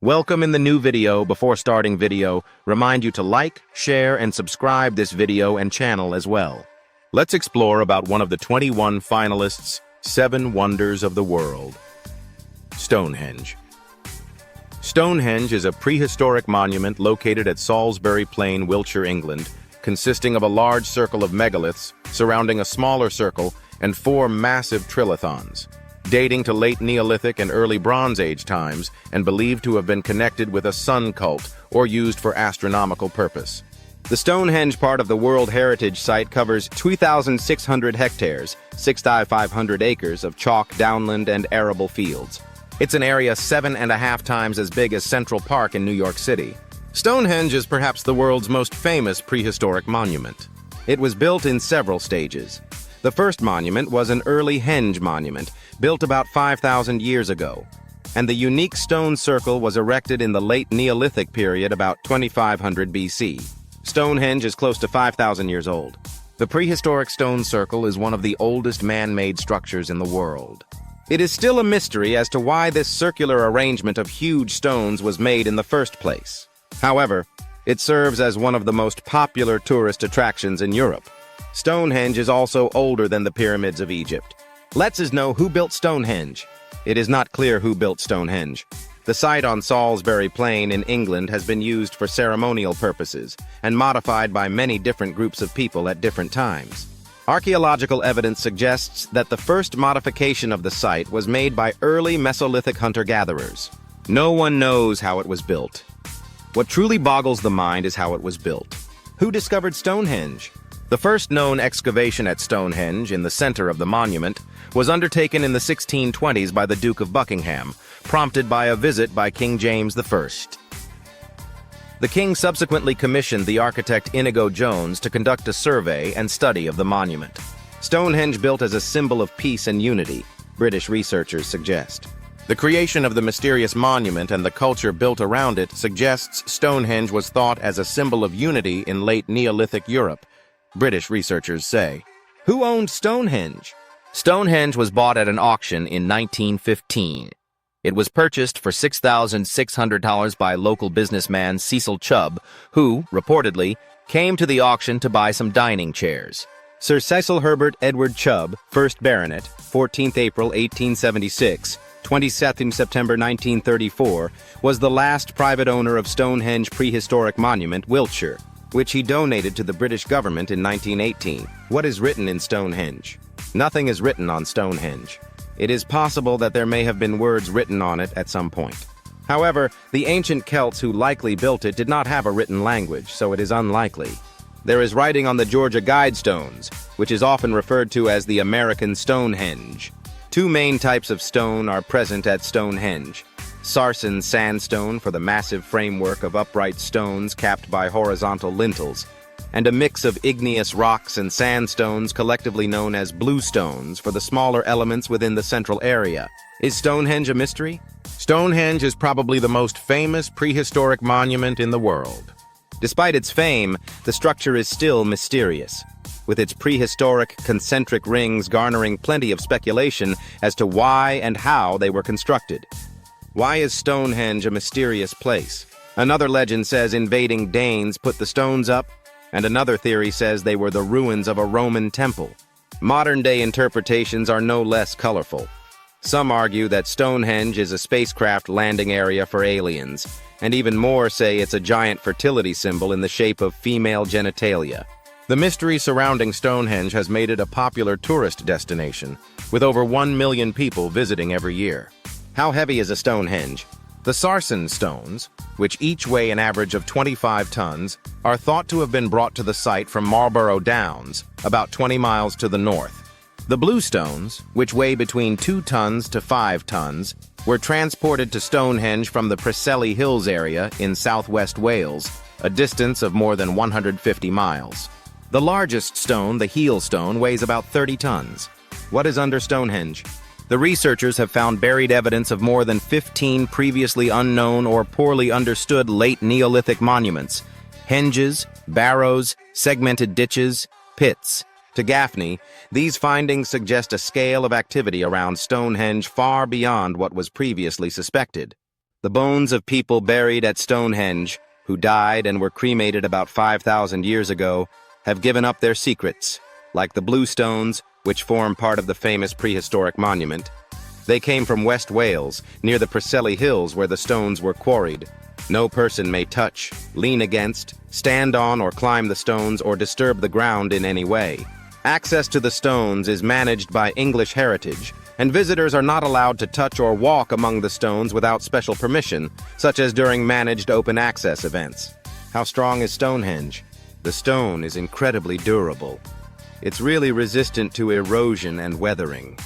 Welcome in the new video. Before starting video, remind you to like, share, and subscribe this video and channel as well. Let's explore about one of the 21 finalists' 7 wonders of the world. Stonehenge. Stonehenge is a prehistoric monument located at Salisbury Plain, Wiltshire, England, consisting of a large circle of megaliths surrounding a smaller circle and 4 massive trilithons, dating to late Neolithic and early Bronze Age times and believed to have been connected with a sun cult or used for astronomical purpose. The Stonehenge part of the World Heritage Site covers 2,600 hectares, 6,500 acres of chalk, downland, and arable fields. It's an area 7.5 times as big as Central Park in New York City. Stonehenge is perhaps the world's most famous prehistoric monument. It was built in several stages. The first monument was an early henge monument, built about 5,000 years ago, and the unique stone circle was erected in the late Neolithic period about 2500 BC. Stonehenge is close to 5,000 years old. The prehistoric stone circle is one of the oldest man-made structures in the world. It is still a mystery as to why this circular arrangement of huge stones was made in the first place. However, it serves as one of the most popular tourist attractions in Europe. Stonehenge is also older than the pyramids of Egypt. Let's know who built Stonehenge. It is not clear who built Stonehenge. The site on Salisbury Plain in England has been used for ceremonial purposes and modified by many different groups of people at different times. Archaeological evidence suggests that the first modification of the site was made by early Mesolithic hunter-gatherers. No one knows how it was built. What truly boggles the mind is how it was built. Who discovered Stonehenge? The first known excavation at Stonehenge, in the center of the monument, was undertaken in the 1620s by the Duke of Buckingham, prompted by a visit by King James I. The king subsequently commissioned the architect Inigo Jones to conduct a survey and study of the monument. Stonehenge built as a symbol of peace and unity, British researchers suggest. The creation of the mysterious monument and the culture built around it suggests Stonehenge was thought as a symbol of unity in late Neolithic Europe, British researchers say. Who owned Stonehenge? Stonehenge was bought at an auction in 1915. It was purchased for $6,600 by local businessman Cecil Chubb, who, reportedly, came to the auction to buy some dining chairs. Sir Cecil Herbert Edward Chubb, 1st Baronet, 14th April 1876, 22nd September 1934, was the last private owner of Stonehenge Prehistoric Monument, Wiltshire, which he donated to the British government in 1918. What is written in Stonehenge? Nothing is written on Stonehenge. It is possible that there may have been words written on it at some point. However, the ancient Celts who likely built it did not have a written language, so it is unlikely. There is writing on the Georgia Guidestones, which is often referred to as the American Stonehenge. 2 main types of stone are present at Stonehenge. Sarsen sandstone for the massive framework of upright stones capped by horizontal lintels, and a mix of igneous rocks and sandstones collectively known as bluestones for the smaller elements within the central area. Is Stonehenge a mystery? Stonehenge is probably the most famous prehistoric monument in the world. Despite its fame, the structure is still mysterious, with its prehistoric concentric rings garnering plenty of speculation as to why and how they were constructed. Why is Stonehenge a mysterious place? Another legend says invading Danes put the stones up, and another theory says they were the ruins of a Roman temple. Modern-day interpretations are no less colorful. Some argue that Stonehenge is a spacecraft landing area for aliens, and even more say it's a giant fertility symbol in the shape of female genitalia. The mystery surrounding Stonehenge has made it a popular tourist destination, with over 1 million people visiting every year. How heavy is a Stonehenge? The Sarsen stones, which each weigh an average of 25 tons, are thought to have been brought to the site from Marlborough Downs, about 20 miles to the north. The bluestones, which weigh between 2 tons to 5 tons, were transported to Stonehenge from the Preseli Hills area in southwest Wales, a distance of more than 150 miles. The largest stone, the heel stone, weighs about 30 tons. What is under Stonehenge? The researchers have found buried evidence of more than 15 previously unknown or poorly understood late Neolithic monuments, henges, barrows, segmented ditches, pits. To Gaffney, these findings suggest a scale of activity around Stonehenge far beyond what was previously suspected. The bones of people buried at Stonehenge, who died and were cremated about 5,000 years ago, have given up their secrets, like the blue stones, which form part of the famous prehistoric monument. They came from West Wales, near the Preseli Hills where the stones were quarried. No person may touch, lean against, stand on or climb the stones or disturb the ground in any way. Access to the stones is managed by English Heritage, and visitors are not allowed to touch or walk among the stones without special permission, such as during managed open access events. How strong is Stonehenge? The stone is incredibly durable. It's really resistant to erosion and weathering.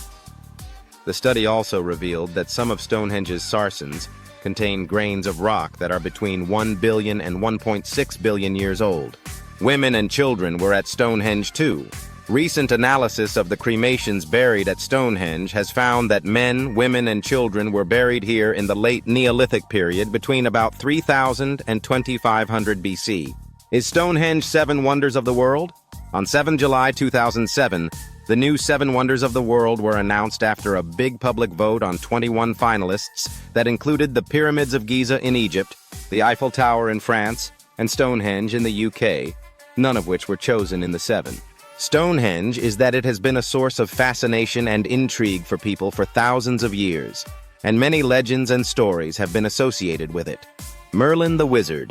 The study also revealed that some of Stonehenge's sarsens contain grains of rock that are between 1 billion and 1.6 billion years old. Women and children were at Stonehenge too. Recent analysis of the cremations buried at Stonehenge has found that men, women, and children were buried here in the late Neolithic period between about 3000 and 2500 BC. Is Stonehenge 7 Wonders of the World? On 7 July 2007, the new 7 Wonders of the World were announced after a big public vote on 21 finalists that included the Pyramids of Giza in Egypt, the Eiffel Tower in France, and Stonehenge in the UK, none of which were chosen in the 7. Stonehenge is that it has been a source of fascination and intrigue for people for thousands of years, and many legends and stories have been associated with it. Merlin the Wizard.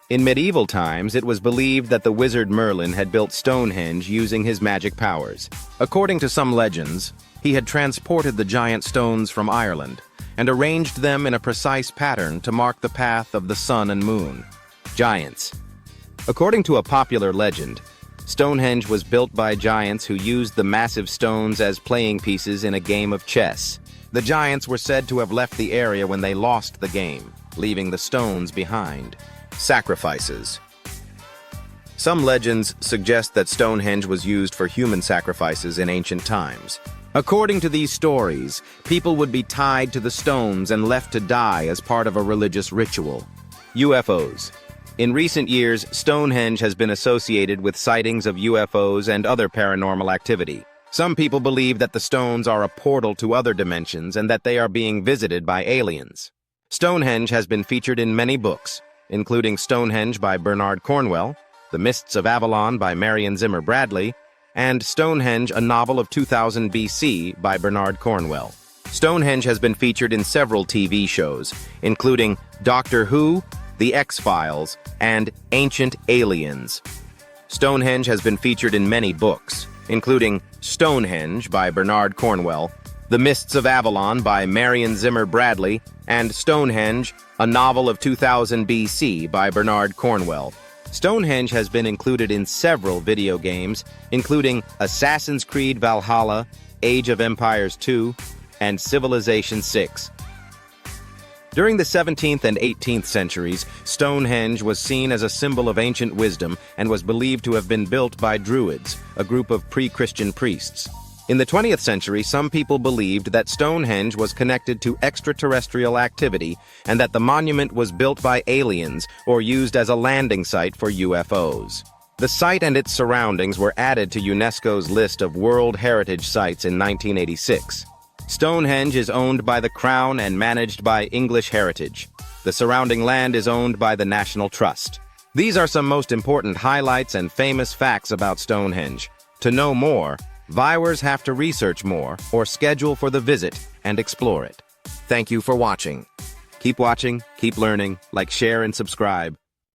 In medieval times, it was believed that the wizard Merlin had built Stonehenge using his magic powers. According to some legends, he had transported the giant stones from Ireland and arranged them in a precise pattern to mark the path of the sun and moon. Giants. According to a popular legend, Stonehenge was built by giants who used the massive stones as playing pieces in a game of chess. The giants were said to have left the area when they lost the game, leaving the stones behind. Sacrifices. Some legends suggest that Stonehenge was used for human sacrifices in ancient times. According to these stories, people would be tied to the stones and left to die as part of a religious ritual. UFOs. In recent years, Stonehenge has been associated with sightings of UFOs and other paranormal activity. Some people believe that the stones are a portal to other dimensions and that they are being visited by aliens. Stonehenge has been featured in many books, including Stonehenge by Bernard Cornwell, The Mists of Avalon by Marion Zimmer Bradley, and Stonehenge, a novel of 2000 BC by Bernard Cornwell. Stonehenge has been featured in several TV shows, including Doctor Who, The X-Files, and Ancient Aliens. Stonehenge has been featured in many books, including Stonehenge by Bernard Cornwell, The Mists of Avalon by Marion Zimmer Bradley, and Stonehenge, a novel of 2000 BC by Bernard Cornwell. Stonehenge has been included in several video games, including Assassin's Creed Valhalla, Age of Empires 2, and Civilization 6. During the 17th and 18th centuries, Stonehenge was seen as a symbol of ancient wisdom and was believed to have been built by Druids, a group of pre-Christian priests. In the 20th century, some people believed that Stonehenge was connected to extraterrestrial activity and that the monument was built by aliens or used as a landing site for UFOs. The site and its surroundings were added to UNESCO's list of World Heritage Sites in 1986. Stonehenge is owned by the Crown and managed by English Heritage. The surrounding land is owned by the National Trust. These are some most important highlights and famous facts about Stonehenge. To know more, viewers have to research more or schedule for the visit and explore it. Thank you for watching. Keep watching, keep learning, like, share, and subscribe.